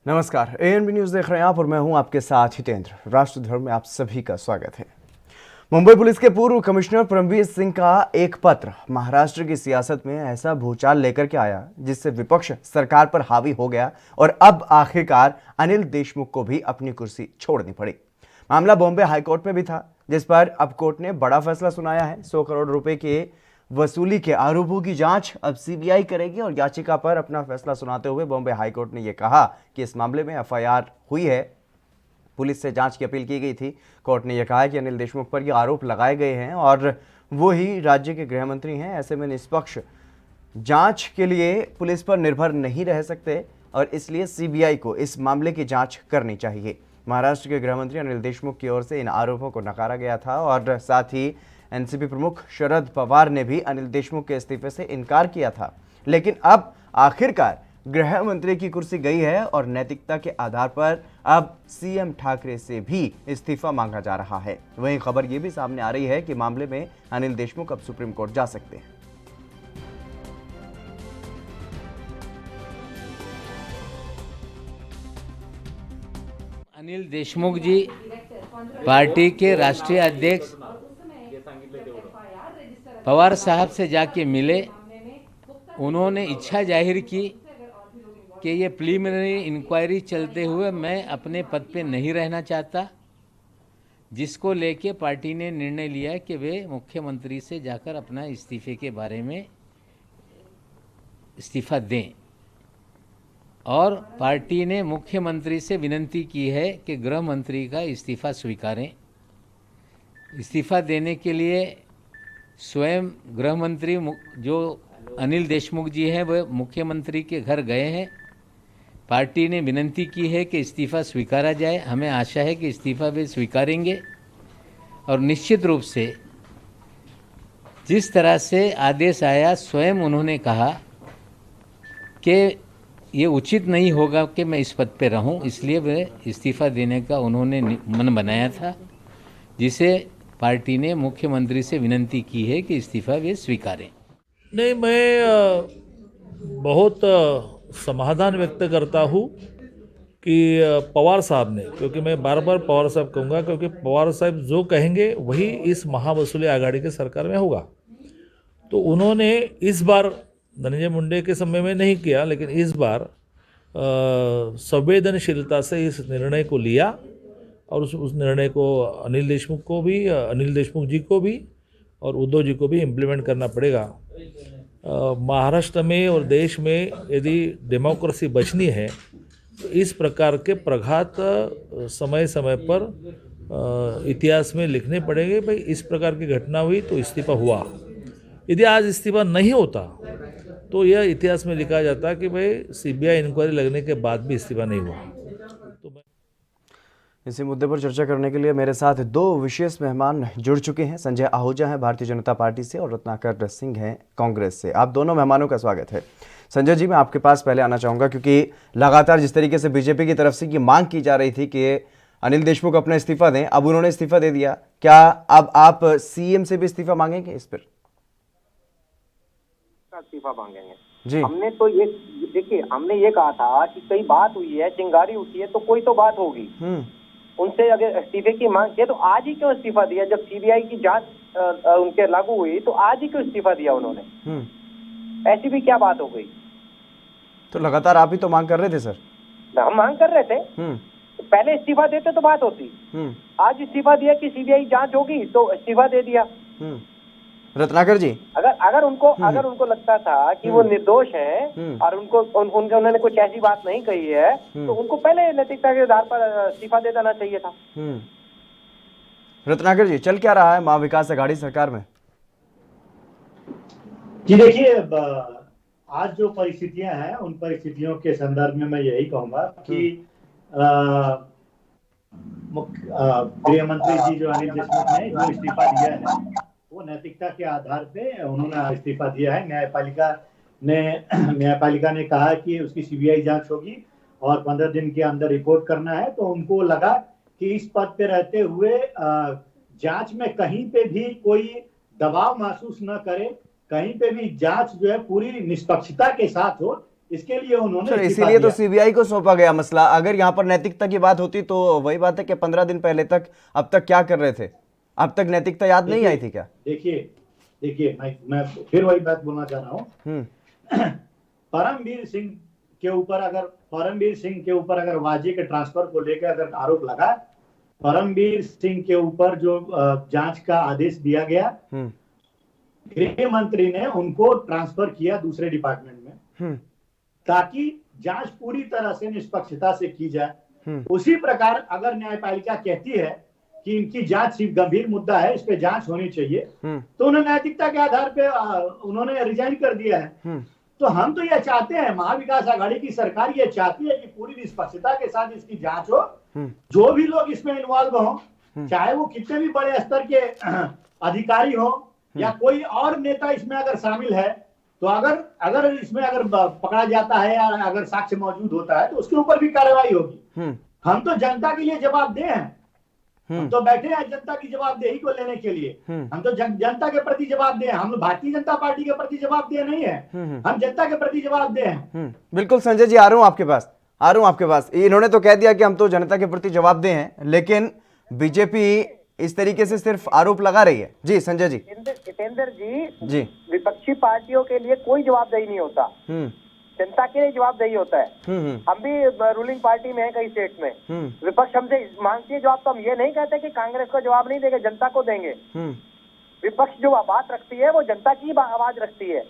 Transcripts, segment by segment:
नमस्कार, ANB news देख रहे हैं आप और मैं हूं आपके साथ हितेंद्र। राष्ट्रधर्म में आप सभी का स्वागत है। मुंबई पुलिस के पूर्व कमिश्नर परमवीर सिंह का एक पत्र महाराष्ट्र की सियासत में ऐसा भूचाल लेकर के आया जिससे विपक्ष सरकार पर हावी हो गया और अब आखिरकार अनिल देशमुख को भी अपनी कुर्सी छोड़नी पड़ी। मामला बॉम्बे हाईकोर्ट में भी था, जिस पर अब कोर्ट ने बड़ा फैसला सुनाया है। 100 करोड़ रुपए के वसूली के आरोपों की जांच अब सीबीआई करेगी और याचिका पर अपना फैसला सुनाते हुए बॉम्बे हाईकोर्ट ने यह कहा कि इस मामले में एफआईआर हुई है, पुलिस से जांच की अपील की गई थी। कोर्ट ने यह कहा कि अनिल देशमुख पर यह आरोप लगाए गए हैं और वो ही राज्य के गृह मंत्री हैं। ऐसे में निष्पक्ष जांच के लिए पुलिस पर निर्भर नहीं रह सकते और इसलिए सीबीआई को इस मामले की जांच करनी चाहिए। महाराष्ट्र के गृह मंत्री अनिल देशमुख की ओर से इन आरोपों को नकारा गया था और साथ ही एनसीपी प्रमुख शरद पवार ने भी अनिल देशमुख के इस्तीफे से इनकार किया था। लेकिन अब आखिरकार गृह मंत्री की कुर्सी गई है और नैतिकता के आधार पर अब सीएम ठाकरे से भी इस्तीफा मांगा जा रहा है। वहीं खबर यह भी सामने आ रही है कि मामले में अनिल देशमुख अब सुप्रीम कोर्ट जा सकते हैं। अनिल देशमुख जी पार्टी के राष्ट्रीय अध्यक्ष पवार साहब से जाके मिले। उन्होंने इच्छा जाहिर की कि ये प्रीलिमिनरी इंक्वायरी चलते हुए मैं अपने पद पे नहीं रहना चाहता, जिसको लेके पार्टी ने निर्णय लिया कि वे मुख्यमंत्री से जाकर अपना इस्तीफे के बारे में इस्तीफा दें और पार्टी ने मुख्यमंत्री से विनती की है कि गृह मंत्री का इस्तीफा स्वीकारें। इस्तीफा देने के लिए स्वयं गृह मंत्री जो अनिल देशमुख जी हैं वह मुख्यमंत्री के घर गए हैं। पार्टी ने विनती की है कि इस्तीफा स्वीकारा जाए। हमें आशा है कि इस्तीफा वे स्वीकारेंगे और निश्चित रूप से जिस तरह से आदेश आया, स्वयं उन्होंने कहा कि ये उचित नहीं होगा कि मैं इस पद पे रहूं, इसलिए वे इस्तीफा देने का उन्होंने मन बनाया था, जिसे पार्टी ने मुख्यमंत्री से विनती की है कि इस्तीफा वे स्वीकारें। नहीं, मैं बहुत समाधान व्यक्त करता हूँ कि पवार साहब ने, क्योंकि मैं बार बार पवार साहब कहूँगा, क्योंकि पवार साहब जो कहेंगे वही इस महावसूली आघाड़ी के सरकार में होगा। तो उन्होंने इस बार धनंजय मुंडे के समय में नहीं किया, लेकिन इस बार संवेदनशीलता से इस निर्णय को लिया और उस निर्णय को अनिल देशमुख जी को भी और उद्धव जी को भी इम्प्लीमेंट करना पड़ेगा। महाराष्ट्र में और देश में यदि डेमोक्रेसी बचनी है तो इस प्रकार के प्रघात समय समय पर इतिहास में लिखने पड़ेंगे। भाई इस प्रकार की घटना हुई तो इस्तीफा हुआ, यदि आज इस्तीफा नहीं होता तो यह इतिहास में लिखा जाता कि भाई सीबीआई इंक्वायरी लगने के बाद भी इस्तीफा नहीं हुआ। इसी मुद्दे पर चर्चा करने के लिए मेरे साथ दो विशेष मेहमान जुड़ चुके हैं। संजय आहूजा हैं भारतीय जनता पार्टी से और रत्नाकर सिंह हैं कांग्रेस से। आप दोनों मेहमानों का स्वागत है। संजय जी, मैं आपके पास पहले आना चाहूँगा क्योंकि लगातार जिस तरीके से बीजेपी की तरफ से ये मांग की जा रही थी कि अनिल देशमुख अपना इस्तीफा दें, अब उन्होंने इस्तीफा दे दिया। क्या अब आप सीएम से भी इस्तीफा मांगेंगे? इस पर इस्तीफा मांगेंगे जी। हमने तो ये देखिए, हमने ये कहा था कि कई बात हुई है, चिंगारी उठी है तो कोई तो बात होगी। उनसे अगर इस्तीफे की मांग की तो आज ही क्यों इस्तीफा दिया? जब सीबीआई की जांच उनके लागू हुई तो आज ही क्यों इस्तीफा दिया उन्होंने? ऐसी भी क्या बात हो गई? तो लगातार आप ही तो मांग कर रहे थे सर। हम मांग कर रहे थे, तो पहले इस्तीफा देते तो बात होती। आज इस्तीफा दिया कि सीबीआई जांच होगी तो इस्तीफा दे दिया। रत्नाकर जी, अगर उनको लगता था कि वो निर्दोष हैं और उन्होंने कुछ ऐसी बात नहीं कही है तो उनको पहले नैतिकता के आधार पर इस्तीफा दे देना चाहिए था। रत्नाकर जी, चल क्या रहा है महा विकास आघाड़ी सरकार में? जी देखिए, आज जो परिस्थितियां हैं उन परिस्थितियों के संदर्भ में मैं यही कहूंगा कि गृह मंत्री जी जो अनिल देशमुख ने जो इस्तीफा दिया है वो नैतिकता के आधार पे उन्होंने इस्तीफा दिया है। न्यायपालिका ने कहा कि उसकी सीबीआई जांच होगी और 15 दिन के अंदर रिपोर्ट करना है। तो उनको लगा कि इस पद पे रहते हुए जांच में कहीं पे भी कोई दबाव महसूस न करे, कहीं पे भी जांच जो है पूरी निष्पक्षता के साथ हो, इसके लिए उन्होंने सर इस्तीफा इसीलिए तो दिया। सीबीआई को सौंपा गया मसला। अगर यहाँ पर नैतिकता की बात होती तो वही बात है कि 15 दिन पहले तक अब तक क्या कर रहे थे, अब तक नैतिकता याद नहीं आई थी क्या? देखिए मैं फिर वही बात बोलना चाह रहा हूँ। परमवीर सिंह के ऊपर अगर वाजे के ट्रांसफर को लेकर अगर आरोप लगा, परमवीर सिंह के ऊपर जो जांच का आदेश दिया गया, गृह मंत्री ने उनको ट्रांसफर किया दूसरे डिपार्टमेंट में, ताकि जांच पूरी तरह से निष्पक्षता से की जाए। उसी प्रकार अगर न्यायपालिका कहती है कि इनकी जांच सिर्फ गंभीर मुद्दा है, इस पे जांच होनी चाहिए, तो उन्हें नैतिकता के आधार पे उन्होंने रिजाइन कर दिया है। तो हम तो ये चाहते हैं, महाविकास आघाड़ी की सरकार ये चाहती है कि पूरी निष्पक्षता के साथ इसकी जांच हो, जो भी लोग इसमें इन्वॉल्व हो, चाहे वो कितने भी बड़े स्तर के अधिकारी हो या कोई और नेता इसमें अगर शामिल है, तो अगर इसमें अगर पकड़ा जाता है या अगर साक्ष्य मौजूद होता है तो उसके ऊपर भी कार्रवाई होगी। हम तो जनता के लिए जवाबदेह हैं, हम तो बैठे हैं जनता की जवाबदेही को लेने के लिए। हम तो जनता के प्रति जवाबदेह हैं, हम भारतीय जनता पार्टी के प्रति जवाबदेह नहीं है, हम जनता के प्रति जवाबदेह हैं। बिल्कुल संजय जी, आ रहा हूं आपके पास। इन्होंने तो कह दिया कि हम तो जनता के प्रति जवाबदेह हैं, लेकिन बीजेपी इस तरीके से सिर्फ आरोप लगा रही है। जी संजय जी। जितेंद्र जी, विपक्षी पार्टियों के लिए कोई जवाबदेही नहीं होता, जनता के लिए जवाबदेही होता है। हम भी रूलिंग पार्टी में है कई स्टेट में, विपक्ष हमसे मांगती है जवाब, तो हम ये नहीं कहते कि कांग्रेस को जवाब नहीं देंगे, जनता को देंगे। विपक्ष जो बात रखती है वो जनता की आवाज रखती है,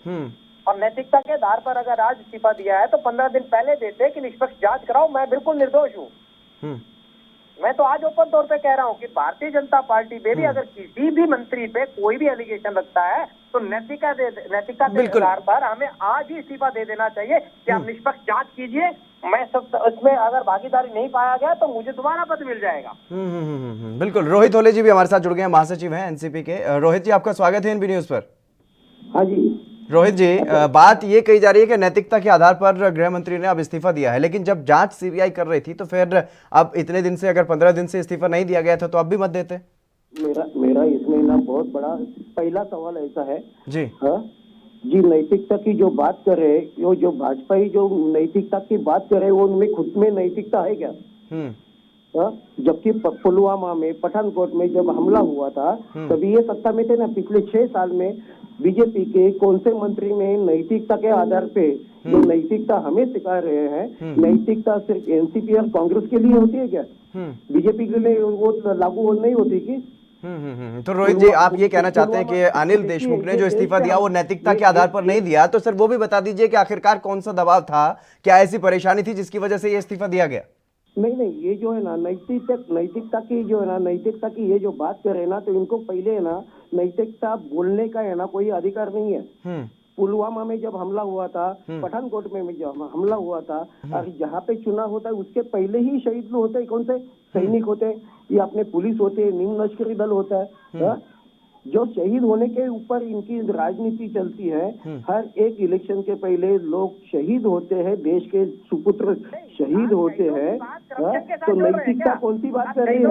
और नैतिकता के आधार पर अगर आज इस्तीफा दिया है तो 15 दिन पहले देते कि निष्पक्ष जांच कराओ, मैं बिल्कुल निर्दोष हूँ। मैं तो आज ओपन तौर पे कह रहा हूँ कि भारतीय जनता पार्टी में भी अगर किसी भी मंत्री पे कोई भी एलिगेशन लगता है तो नैतिकता के आधार पर हमें आज ही इस्तीफा दे देना चाहिए कि आप निष्पक्ष जांच कीजिए, मैं सब उसमें अगर भागीदारी नहीं पाया गया तो मुझे दोबारा पद मिल जाएगा। बिल्कुल। रोहित होले जी भी हमारे साथ जुड़ गए हैं, महासचिव हैं एनसीपी के। रोहित जी, आपका स्वागत है एनबी न्यूज पर। हाँ जी रोहित जी, बात ये कही जा रही है कि नैतिकता के आधार पर गृह मंत्री ने अब इस्तीफा दिया है, लेकिन जब जांच सीबीआई कर रही थी तो फिर अब इतने दिन से, अगर 15 दिन से इस्तीफा नहीं दिया गया था तो अब भी मत देते। मेरा इसमें ना बहुत बड़ा पहला सवाल ऐसा है जी। हाँ जी, नैतिकता की जो बात कर रहे हैं, जो भाजपा जो नैतिकता की बात कर रहे हैं, वो उनमें खुद में नैतिकता है क्या? जबकि पुलवामा में, पठानकोट में जब हमला हुआ था तभी ये सत्ता में थे ना। पिछले 6 साल में बीजेपी के कौन से मंत्री ने नैतिकता के आधार पे जो नैतिकता हमें सिखा रहे हैं, नैतिकता सिर्फ एनसीपी और कांग्रेस के लिए होती है क्या? बीजेपी के लिए वो लागू नहीं होती की? तो रोहित जी, आप ये कहना चाहते हैं कि अनिल देशमुख ने जो इस्तीफा दिया वो नैतिकता के आधार पर नहीं दिया, तो सर वो भी बता दीजिए कि आखिरकार कौन सा दबाव था, क्या ऐसी परेशानी थी जिसकी वजह से ये इस्तीफा दिया गया? नहीं, ये जो है ना नैतिकता की जो है ना, नैतिकता की ये जो बात कर रहे हैं ना, तो इनको पहले है ना नैतिकता बोलने का है ना कोई अधिकार नहीं है। पुलवामा में जब हमला हुआ था, पठानकोट में जब हमला हुआ था, और जहाँ पे चुनाव होता है उसके पहले ही शहीद लोग होते हैं। कौन से सैनिक होते हैं या अपने पुलिस होते हैं, निम्न लश्करी दल होता है, जो शहीद होने के ऊपर इनकी राजनीति चलती है। हर एक इलेक्शन के पहले लोग शहीद होते हैं, देश के सुपुत्र शहीद होते हैं। तो नैतिकता कौन सी बात कर रही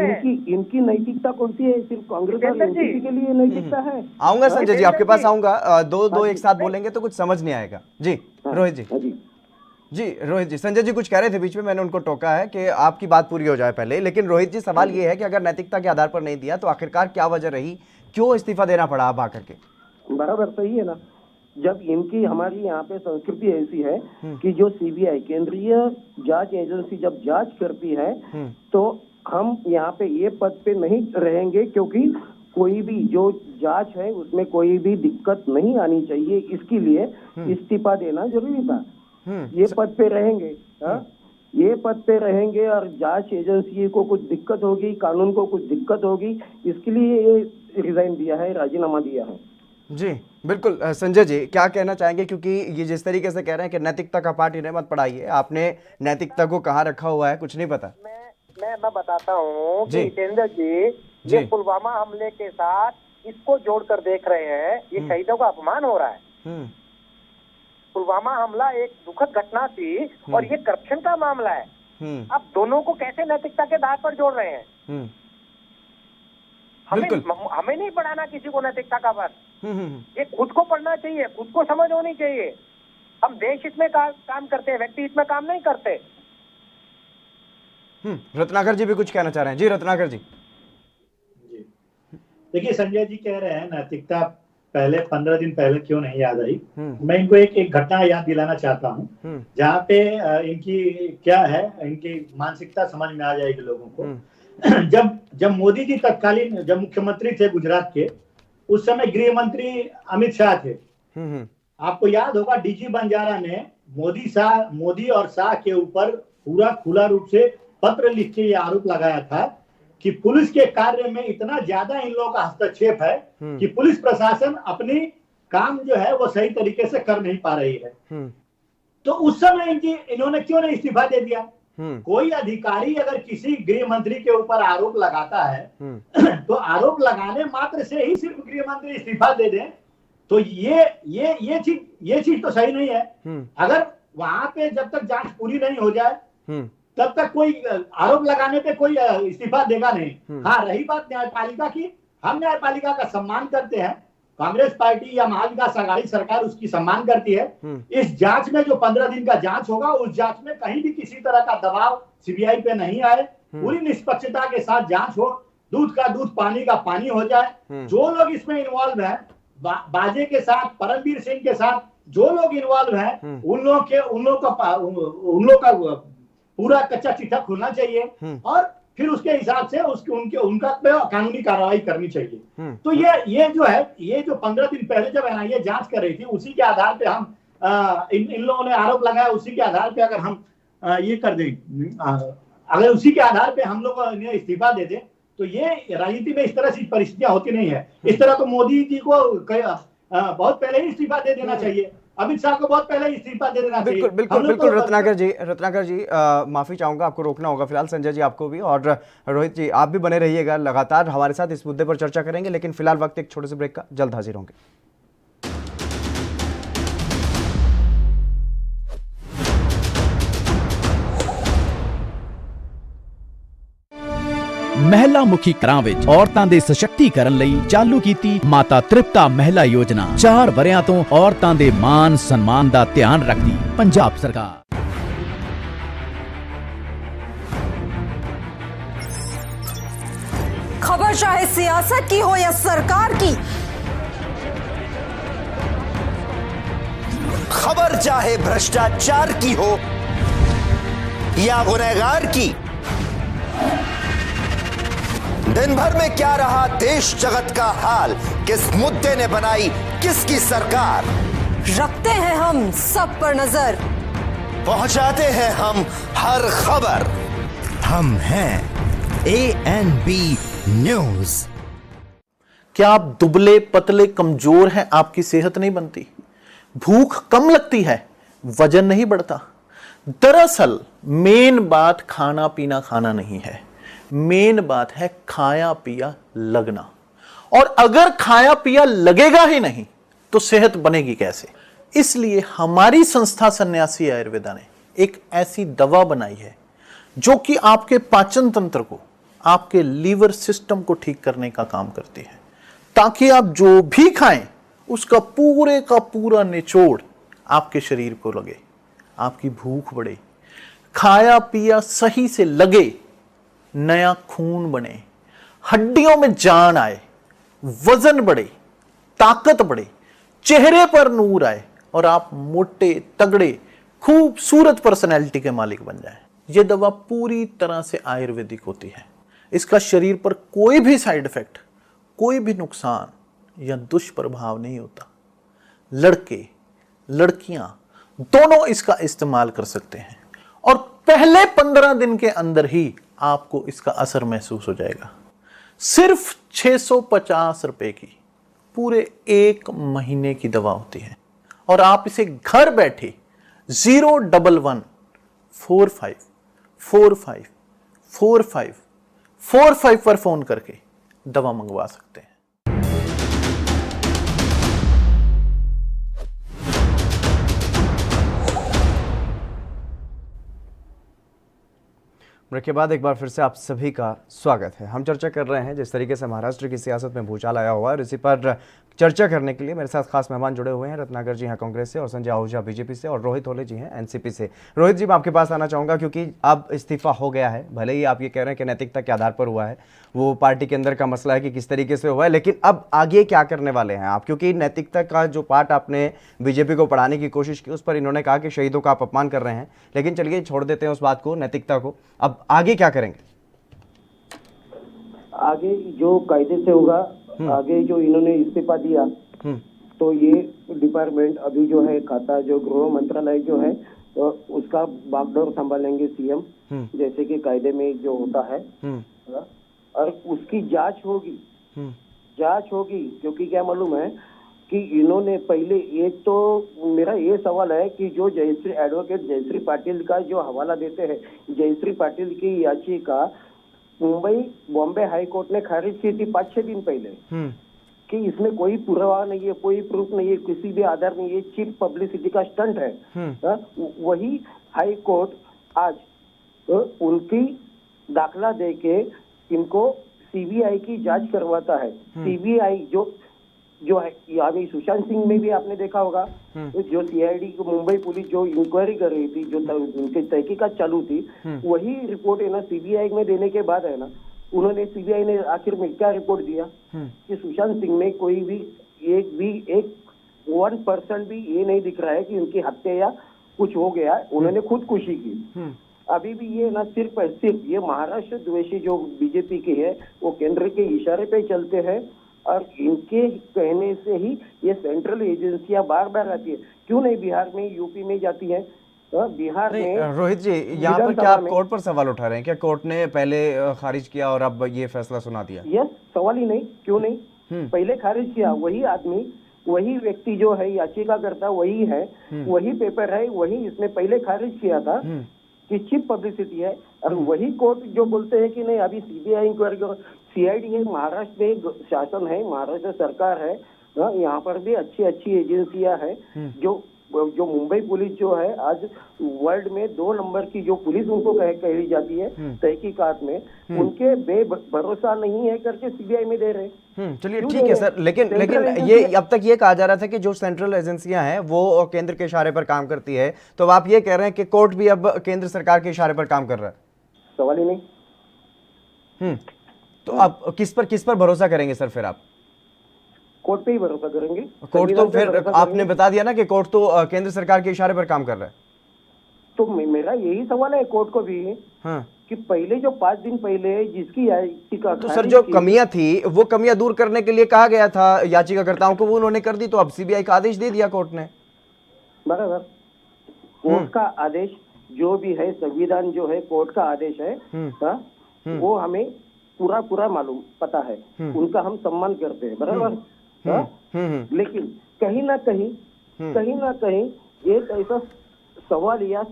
है? इनकी नैतिकता कौन सी है? सिर्फ कांग्रेस और एनसीपी के लिए नैतिकता है? आऊंगा संजय जी, आपके पास आऊंगा। दो एक साथ बोलेंगे तो कुछ समझ नहीं आएगा। जी रोहित जी। रोहित जी, संजय जी कुछ कह रहे थे बीच में, मैंने उनको टोका है कि आपकी बात पूरी हो जाए पहले। लेकिन रोहित जी, सवाल ये है कि अगर नैतिकता के आधार पर नहीं दिया तो आखिरकार क्या वजह रही, क्यों इस्तीफा देना पड़ा अब आकर के? बराबर सही है ना। जब इनकी हमारी यहाँ पे संस्कृति ऐसी है कि जो सीबीआई केंद्रीय जांच एजेंसी जब जांच करती है तो हम यहाँ पे ये पद पे नहीं रहेंगे, क्योंकि कोई भी जो जांच है उसमें कोई भी दिक्कत नहीं आनी चाहिए, इसके लिए इस्तीफा देना जरूरी था। ये पद पे रहेंगे, ये पद पे रहेंगे और जांच एजेंसी को कुछ दिक्कत होगी, कानून को कुछ दिक्कत होगी, इसके लिए ये रिजाइन दिया है, राजीनामा दिया है। जी बिल्कुल। संजय जी क्या कहना चाहेंगे, क्योंकि ये जिस तरीके से कह रहे हैं कि नैतिकता का पाठ इन्हें मत पढ़ाइए, आपने नैतिकता को कहाँ रखा हुआ है कुछ नहीं पता। मैं बताता हूँ जितेंद्र जी, ये पुलवामा हमले के साथ इसको जोड़कर देख रहे हैं, ये शहीदों का अपमान हो रहा है। पुलवामा हमला एक दुखद घटना थी और ये करप्शन का मामला है। अब दोनों को कैसे नैतिकता के आधार पर जोड़ रहे हैं? हमें नहीं पढ़ाना किसी को नैतिकता का पाठ, ये खुद को पढ़ना चाहिए, खुद को समझ होनी चाहिए। हम देश हित में काम करते हैं, व्यक्ति हित में काम नहीं करते। रत्नाकर जी भी कुछ कहना चाह रहे हैं। जी रत्नाकर जी। देखिए संजय जी कह रहे हैं नैतिकता पहले 15 दिन पहले क्यों नहीं याद आई। मैं इनको एक घटना याद दिलाना चाहता हूँ जहाँ पे इनकी क्या है, इनकी मानसिकता समझ में आ जाएगी लोगों को। जब मोदी जी तत्कालीन जब मुख्यमंत्री थे गुजरात के, उस समय गृह मंत्री अमित शाह थे। आपको याद होगा डीजी बंजारा ने मोदी और शाह के ऊपर पूरा खुला रूप से पत्र लिख के ये आरोप लगाया था कि पुलिस के कार्य में इतना ज्यादा इन लोगों का हस्तक्षेप है कि पुलिस प्रशासन अपनी काम जो है वो सही तरीके से कर नहीं पा रही है। तो उस समय इन्होंने क्यों नहीं इस्तीफा दे दिया? कोई अधिकारी अगर किसी गृह मंत्री के ऊपर आरोप लगाता है तो आरोप लगाने मात्र से ही सिर्फ गृह मंत्री इस्तीफा दे दें तो ये चीज तो सही नहीं है। अगर वहां पे जब तक जांच पूरी नहीं हो जाए तब तक कोई आरोप लगाने पे कोई इस्तीफा देगा नहीं। हाँ, रही बात न्यायपालिका की, हम न्यायपालिका का सम्मान करते हैं। कांग्रेस पार्टी या महाविकास आघाड़ी सरकार उसकी सम्मान करती है। इस जांच में जो 15 दिन का जांच होगा, उस जांच में कहीं भी किसी तरह का दबाव सीबीआई पे नहीं आए, पूरी निष्पक्षता के साथ जांच हो, दूध का दूध पानी का पानी हो जाए। जो लोग इसमें इन्वॉल्व है, बाजे के साथ, परमवीर सिंह के साथ जो लोग इन्वॉल्व है, उन लोग का पूरा कच्चा चिट्ठा खुलना चाहिए और फिर उसके हिसाब से उनका कानूनी कार्रवाई करनी चाहिए। तो ये जो 15 दिन पहले जब एनआईए जांच कर रही थी, उसी के आधार पे हम इन लोगों ने आरोप लगाया, उसी के आधार पे अगर हम ये कर दें, अगर उसी के आधार पे हम लोग इन्हें इस्तीफा दे दें तो ये राजनीति में इस तरह से परिस्थितियां होती नहीं है। इस तरह तो मोदी जी को बहुत पहले ही इस्तीफा दे देना चाहिए, अमित शाह को बहुत पहले इस्तीफा दे देना चाहिए। बिल्कुल रत्नाकर जी माफी चाहूंगा, आपको रोकना होगा फिलहाल। संजय जी आपको भी, और रोहित जी आप भी बने रहिएगा, लगातार हमारे साथ इस मुद्दे पर चर्चा करेंगे, लेकिन फिलहाल वक्त एक छोटे से ब्रेक का, जल्द हाजिर होंगे। ਮਹਿਲਾ ਮੁਖੀ ਘਰਾਂ ਵਿੱਚ ਔਰਤਾਂ ਦੇ ਸਸ਼ਕਤੀਕਰਨ ਲਈ ਚਾਲੂ ਕੀਤੀ ਮਾਤਾ ਤ੍ਰਿਪਤਾ ਮਹਿਲਾ ਯੋਜਨਾ 4 ਵਰਿਆਂ ਤੋਂ ਔਰਤਾਂ ਦੇ ਮਾਨ ਸਨਮਾਨ ਦਾ ਧਿਆਨ ਰੱਖਦੀ ਪੰਜਾਬ ਸਰਕਾਰ। खबर चाहे सियासत की हो या सरकार की, खबर चाहे भ्रष्टाचार की हो या गुनहगार की, दिन भर में क्या रहा देश जगत का हाल, किस मुद्दे ने बनाई किसकी सरकार, रखते हैं हम सब पर नजर, पहुंचाते हैं हम हर खबर। हम हैं ANB न्यूज। क्या आप दुबले पतले कमजोर हैं? आपकी सेहत नहीं बनती, भूख कम लगती है, वजन नहीं बढ़ता? दरअसल मेन बात खाना पीना खाना नहीं है, मेन बात है खाया पिया लगना। और अगर खाया पिया लगेगा ही नहीं तो सेहत बनेगी कैसे? इसलिए हमारी संस्था सन्यासी आयुर्वेदा ने एक ऐसी दवा बनाई है जो कि आपके पाचन तंत्र को, आपके लीवर सिस्टम को ठीक करने का काम करती है, ताकि आप जो भी खाएं उसका पूरे का पूरा निचोड़ आपके शरीर को लगे, आपकी भूख बढ़े, खाया पिया सही से लगे, नया खून बने, हड्डियों में जान आए, वजन बढ़े, ताकत बढ़े, चेहरे पर नूर आए और आप मोटे तगड़े खूबसूरत पर्सनैलिटी के मालिक बन जाएं। यह दवा पूरी तरह से आयुर्वेदिक होती है। इसका शरीर पर कोई भी साइड इफेक्ट, कोई भी नुकसान या दुष्प्रभाव नहीं होता। लड़के लड़कियां दोनों इसका इस्तेमाल कर सकते हैं और पहले 15 दिन के अंदर ही आपको इसका असर महसूस हो जाएगा। सिर्फ 650 रुपए की पूरे 1 महीने की दवा होती है और आप इसे घर बैठे 01145454545 पर फोन करके दवा मंगवा सकते हैं। ब्रेक के बाद एक बार फिर से आप सभी का स्वागत है। हम चर्चा कर रहे हैं जिस तरीके से महाराष्ट्र की सियासत में भूचाल आया हुआ है, और इसी पर चर्चा करने के लिए मेरे साथ खास मेहमान जुड़े हुए हैं। रत्नाकर जी हैं कांग्रेस से और संजय आहूजा बीजेपी से और रोहित होले जी हैं एनसीपी से। रोहित जी, मैं आपके पास आना चाहूँगा क्योंकि अब इस्तीफा हो गया है, भले ही आप ये कह रहे हैं कि नैतिकता के आधार पर हुआ है, वो पार्टी के अंदर का मसला है कि किस तरीके से हुआ है, लेकिन अब आगे क्या करने वाले हैं आप? क्योंकि नैतिकता का जो पार्ट आपने बीजेपी को पढ़ाने की कोशिश की, उस पर इन्होंने कहा कि शहीदों का आप अपमान कर रहे हैं, लेकिन चलिए छोड़ देते हैं उस बात को, नैतिकता को। अब आगे क्या करेंगे? आगे जो कायदे से होगा, आगे जो इन्होंने इस्तीफा दिया तो ये डिपार्टमेंट अभी जो है खाता जो गृह मंत्रालय जो है उसका बागडोर संभालेंगे सीएम, जैसे कि कायदे में जो होता है, और उसकी जांच होगी क्योंकि क्या मालूम है कि इन्होंने पहले, एक तो मेरा ये सवाल है कि जो एडवोकेट जयश्री पाटिल का जो हवाला देते हैं, जयश्री पाटिल की याचिका मुंबई बॉम्बे हाई कोर्ट ने खारिज की थी 5-6 दिन पहले कि इसमें कोई पुरावा नहीं है, कोई प्रूफ नहीं है, किसी भी आधार नहीं है, चीप पब्लिसिटी का स्टंट है। वही हाई कोर्ट आज उनकी दाखला देके इनको सीबीआई की जांच करवाता है। सीबीआई जो है, अभी सुशांत सिंह में भी आपने देखा होगा, जो सीआईडी को मुंबई पुलिस जो इंक्वायरी कर रही थी, जो उनकी तहकीकात चालू थी, वही रिपोर्ट है ना सीबीआई में देने के बाद है ना, उन्होंने सीबीआई ने आखिर में क्या रिपोर्ट दिया कि सुशांत सिंह में कोई भी एक 1% भी ये नहीं दिख रहा है कि उनकी हत्या या कुछ हो गया, उन्होंने खुदकुशी की। अभी भी ये ना सिर्फ ये महाराष्ट्र द्वेषी जो बीजेपी के है वो केंद्र के इशारे पे चलते हैं और इनके कहने से ही ये सेंट्रल एजेंसियां बार बार आती है। क्यों नहीं बिहार में, यूपी में जाती है? बिहार में रोहित जी, यहाँ पर क्या आप कोर्ट पर सवाल उठा रहे हैं? क्या कोर्ट ने पहले खारिज किया और अब ये फैसला सुना दिया? यस, सवाल ही नहीं, क्यों नहीं? पहले खारिज किया, वही आदमी, वही व्यक्ति जो है याचिका करता वही है, वही पेपर है, वही इसने पहले खारिज किया था कि चीप पब्लिसिटी है। और वही कोर्ट जो बोलते हैं कि नहीं अभी सीबीआई इंक्वायरी करो, सीआईडी है, महाराष्ट्र में शासन है, महाराष्ट्र सरकार है, यहाँ पर भी अच्छी एजेंसियां हैं। जो मुंबई पुलिस जो है आज वर्ल्ड में 2 नंबर की जो पुलिस उनको कही जाती है तहकीकात में, उनके भरोसा नहीं है करके सीबीआई में दे रहे। चलिए ठीक है सर, लेकिन ये अब तक ये कहा जा रहा था कि जो सेंट्रल एजेंसियां हैं वो केंद्र के इशारे पर काम करती है, तो आप ये कह रहे हैं कि कोर्ट भी अब केंद्र सरकार के इशारे पर काम कर रहा है? सवाल ही नहीं। तो अब किस पर भरोसा करेंगे सर फिर आप? कोर्ट पे ही भरोसा करेंगे। कोर्ट तो फिर आपने बता दिया ना कि कोर्ट तो केंद्र सरकार के इशारे पर काम कर रहा है। तो मेरा यही सवाल है कोर्ट को भी कि पहले जो 5 दिन पहले जिसकी याचिका, तो सर जो कमियां थी वो कमियां दूर करने के लिए कहा गया था याचिकाकर्ताओं को, वो उन्होंने कर दी, तो अब सीबीआई का आदेश दे दिया कोर्ट ने। बराबर, कोर्ट का आदेश जो भी है, संविधान जो है कोर्ट का आदेश है, वो हमें पूरा मालूम पता है, उनका हम सम्मान करते हैं, बराबर। लेकिन कहीं ना कहीं एक ऐसा सवाल या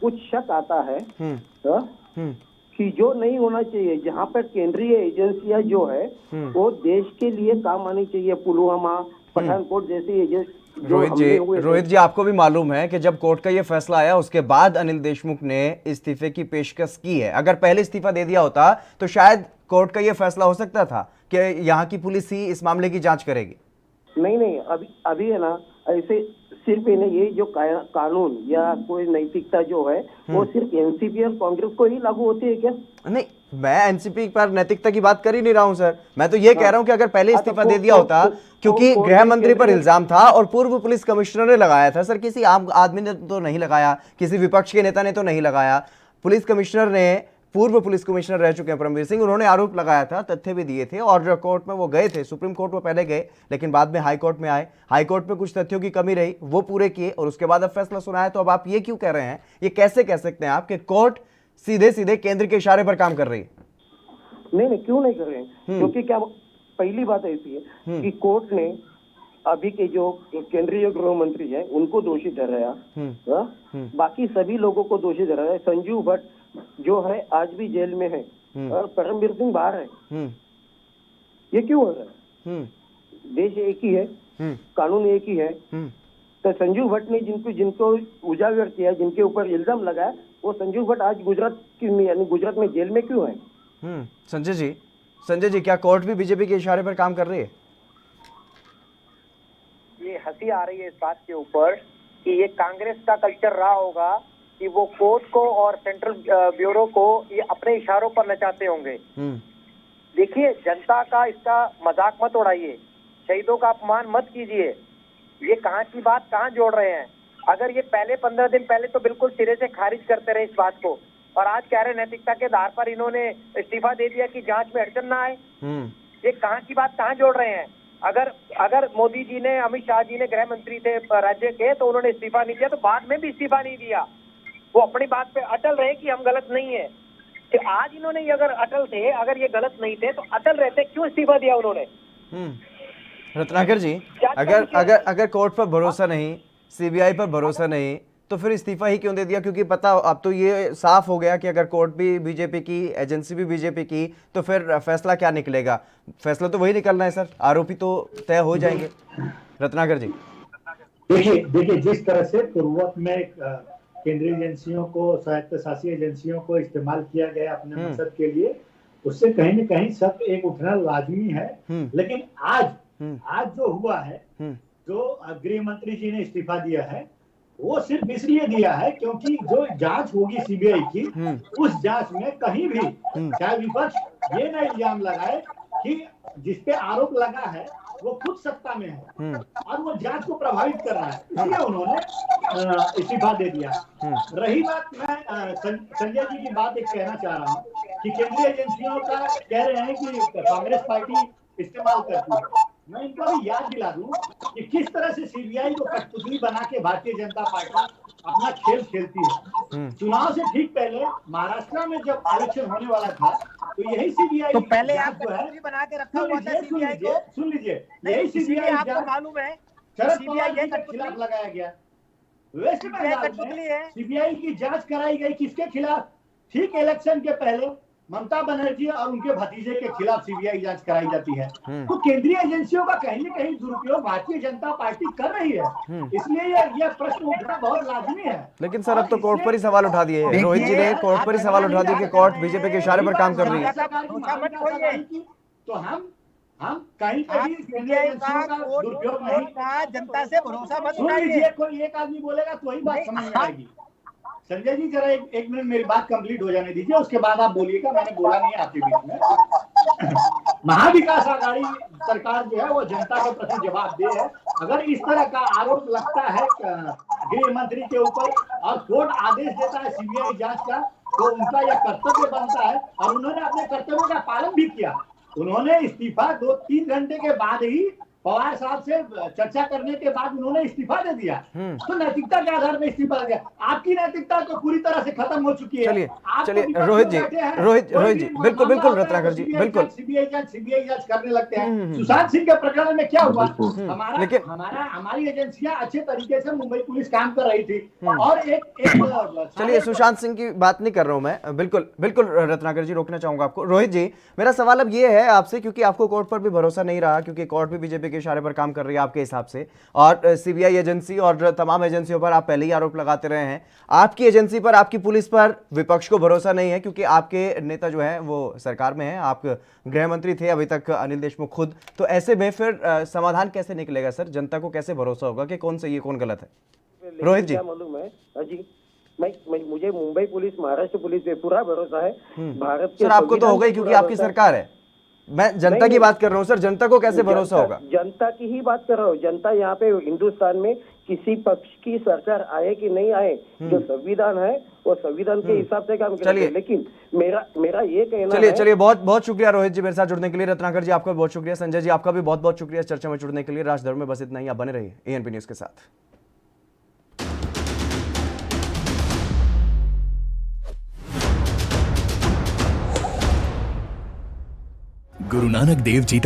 कुछ शक आता है कि जो नहीं होना चाहिए, जहाँ पर केंद्रीय एजेंसियां जो है वो देश के लिए काम आनी चाहिए। पुलवामा, पठानकोट जैसी रोहित जी, आपको भी मालूम है कि जब कोर्ट का ये फैसला आया उसके बाद अनिल देशमुख ने इस्तीफे की पेशकश की है। अगर पहले इस्तीफा दे दिया होता तो शायद कोर्ट का ये फैसला हो सकता था कि यहाँ की पुलिस ही इस मामले की जांच करेगी। नहीं, अभी है ना, ऐसे सिर्फ ये जो कानून या कोई नैतिकता जो है वो सिर्फ एनसीपी और कांग्रेस को ही लागू होती है क्या? नहीं, मैं एनसीपी पर नैतिकता की बात कर ही नहीं रहा हूं सर, मैं तो ये कह रहा हूं कि अगर पहले इस्तीफा दे दिया होता, क्योंकि गृह मंत्री पर इल्जाम था और पूर्व पुलिस कमिश्नर ने लगाया था सर, किसी आम आदमी ने तो नहीं लगाया, किसी विपक्ष के नेता ने तो नहीं लगाया, पुलिस कमिश्नर ने, पूर्व पुलिस कमिश्नर रह चुके हैं परमवीर सिंह, उन्होंने आरोप लगाया था, तथ्य भी दिए थे और कोर्ट में वो गए थे, सुप्रीम कोर्ट में पहले गए, लेकिन बाद में हाई कोर्ट में आए, हाई कोर्ट में कुछ तथ्यों की कमी रही, वो पूरे किए और उसके बाद अब फैसला सुनाया। तो अब आप ये क्यों कह रहे हैं, ये कैसे कह सकते हैं आप कि कोर्ट सीधे केंद्र के इशारे पर काम कर रही है? नहीं, क्यों नहीं कर रहे हैं? क्योंकि क्या पहली बात ऐसी है कि कोर्ट ने अभी के जो केंद्रीय गृह मंत्री है उनको दोषी ठहराया, बाकी सभी लोगों को दोषी ठहराया। संजीव भट्ट जो है आज भी जेल में है और परमवीर सिंह बाहर है। ये क्यों हो रहा है? देश एक ही है, कानून एक ही है, तो संजीव भट्ट ने जिनको उजागर किया, जिनके ऊपर इल्जाम लगाया, वो संजीव भट्ट आज गुजरात में जेल में क्यों है? संजय जी, क्या कोर्ट भी बीजेपी के इशारे पर काम कर रही है? हंसी आ रही है इस बात के ऊपर कि ये कांग्रेस का कल्चर रहा होगा कि वो कोर्ट को और सेंट्रल ब्यूरो को ये अपने इशारों पर नचाते होंगे। देखिए, जनता का इसका मजाक मत उड़ाइए, शहीदों का अपमान मत कीजिए। ये कहाँ की बात कहाँ जोड़ रहे हैं? अगर ये पहले 15 दिन पहले तो बिल्कुल सिरे से खारिज करते रहे इस बात को, और आज कह रहे नैतिकता के आधार पर इन्होंने इस्तीफा दे दिया कि जांच में अड़चन ना आए। ये कहाँ की बात कहाँ जोड़ रहे हैं? अगर मोदी जी ने, अमित शाह जी ने, गृह मंत्री थे राज्य के, तो उन्होंने इस्तीफा नहीं दिया, तो बाद में भी इस्तीफा नहीं दिया। वो अपनी बात पे अटल रहे कि हम गलत नहीं है। तो आज इन्होंने ये अगर अटल थे, अगर ये गलत नहीं थे, तो अटल रहते क्यों इस्तीफा दिया उन्होंने? रत्नाकर जी, अगर कोर्ट पर भरोसा नहीं, सीबीआई पर भरोसा नहीं, तो फिर इस्तीफा ही क्यों दे दिया? क्योंकि पता अब तो ये साफ हो गया कि अगर कोर्ट भी बीजेपी की, एजेंसी भी बीजेपी की, तो फिर फैसला क्या निकलेगा? फैसला तो वही निकलना है सर, आरोपी तो तय हो जाएंगे। रत्नाकर जी, देखिए जिस तरह से पूर्ववत में केंद्रीय एजेंसियों को, स्वायत्त शासी एजेंसियों को इस्तेमाल किया गया अपने मकसद के लिए, उससे कहीं न कहीं शक एक उठना लाजमी है। लेकिन आज जो हुआ है, जो गृह मंत्री जी ने इस्तीफा दिया है, वो सिर्फ इसलिए दिया है क्योंकि जो जांच होगी सीबीआई की, उस जांच में कहीं भी चाहे विपक्ष ये ना इल्जाम लगाए कि जिसपे आरोप लगा है वो खुद सत्ता में है और वो जांच को प्रभावित कर रहा है, इसलिए उन्होंने इस्तीफा दे दिया। रही बात, मैं संजय जी की बात एक कहना चाह रहा हूँ कि केंद्रीय एजेंसियों का कह रहे हैं कि कांग्रेस पार्टी इस्तेमाल करती है। मैं इनको भी याद दिला दूं कि किस तरह से सीबीआई को कठपुतली बना के भारतीय जनता पार्टी अपना खेल खेलती है। चुनाव से ठीक पहले महाराष्ट्र में जब इलेक्शन होने वाला था, तो यही सीबीआई तो पहले आप कठपुतली बना के रखा हुआ था सीबीआई को। सुन लीजिए, यही सीबीआई आपको मालूम है शरद पवार जी के खिलाफ लगाया गया। वेस्ट बंगाल में सीबीआई की जांच कराई गई किसके खिलाफ? ठीक इलेक्शन के पहले ममता बनर्जी और उनके भतीजे के खिलाफ सीबीआई जांच कराई जाती है। तो केंद्रीय एजेंसियों का कहीं न कहीं दुरुपयोग भारतीय जनता पार्टी कर रही है, इसलिए यह प्रश्न उठना बहुत लाजमी है। लेकिन सर अब तो कोर्ट पर ही सवाल उठा दिए हैं, रोहित जी ने कोर्ट पर ही सवाल उठा दिए कि कोर्ट बीजेपी के इशारे पर काम कर रही है। तो हम कहीं कभी केंद्रीय एजेंसियों का दुरुपयोग नहीं, जनता से भरोसा मत सुन लीजिए, कोई एक आदमी बोलेगा तो ही बात समझ में आएगी। संजय जी जरा एक मिनट मेरी बात कंप्लीट हो जाने दीजिए, उसके बाद आप बोलिएगा, मैंने बोला नहीं आपके बीच में। महाविकास आघाड़ी सरकार जो है वो जनता के प्रति जवाबदेह है। अगर इस तरह का आरोप लगता है गृह मंत्री के ऊपर और कोर्ट आदेश देता है सीबीआई जांच का, तो उनका यह कर्तव्य बनता है और उन्होंने अपने कर्तव्य का पालन भी किया। उन्होंने इस्तीफा 2-3 घंटे के बाद ही पवार साहब से चर्चा करने के बाद उन्होंने इस्तीफा दे दिया। तो नैतिकता के आधार में इस्तीफा दिया। आपकी नैतिकता तो पूरी तरह से खत्म हो चुकी है। चलिए रोहित जी, बिल्कुल रत्नाकर जी, बिल्कुल सीबीआई जांच करने लगते हैं। सुशांत सिंह के प्रकरण में क्या हुआ? हमारी एजेंसियां अच्छे तरीके से मुंबई पुलिस काम कर रही थी और एक चलिए सुशांत सिंह की बात नहीं कर रहा हूं मैं, बिल्कुल रत्नाकर जी रोकना चाहूंगा आपको। रोहित जी, मेरा सवाल अब ये है आपसे, क्योंकि आपको कोर्ट पर भी भरोसा नहीं रहा, क्योंकि कोर्ट भी बीजेपी इशारे पर काम कर रही है आपके हिसाब से, और सीबीआई एजेंसी और तमाम एजेंसियों पर आप पहले ही आरोप लगाते रहे हैं। आपकी एजेंसी पर, आपकी पुलिस पर विपक्ष को भरोसा नहीं है, क्योंकि आपके नेता जो है वो सरकार में है, आप गृह मंत्री थे अभी तक, अनिल देशमुख खुद। तो ऐसे में फिर समाधान कैसे निकलेगा सर? जनता को कैसे भरोसा होगा कि कौन सही है कौन गलत है? रोहित जी, मालूम है जी, मुझे मुंबई पुलिस, महाराष्ट्र पुलिस पे पूरा भरोसा है। भारत के सर आपको तो हो गई क्योंकि आपकी सरकार है, मैं जनता की बात कर रहा हूँ सर। जनता को कैसे भरोसा होगा? जनता की ही बात कर रहा हूँ। जनता यहाँ पे हिंदुस्तान में किसी पक्ष की सरकार आए कि नहीं आए, जो संविधान है वो संविधान के हिसाब से काम करते हैं। लेकिन मेरा ये कहना है। चलिए बहुत शुक्रिया रोहित जी मेरे साथ जुड़ने के लिए। रत्नाकर जी आपका भी बहुत शुक्रिया। संजय जी आपका भी बहुत शुक्रिया इस चर्चा में जुड़ने के लिए। राजधर्म में बस इतना ही, आप बने रहिए एएनपी न्यूज के साथ। गुरु नानक देव जी का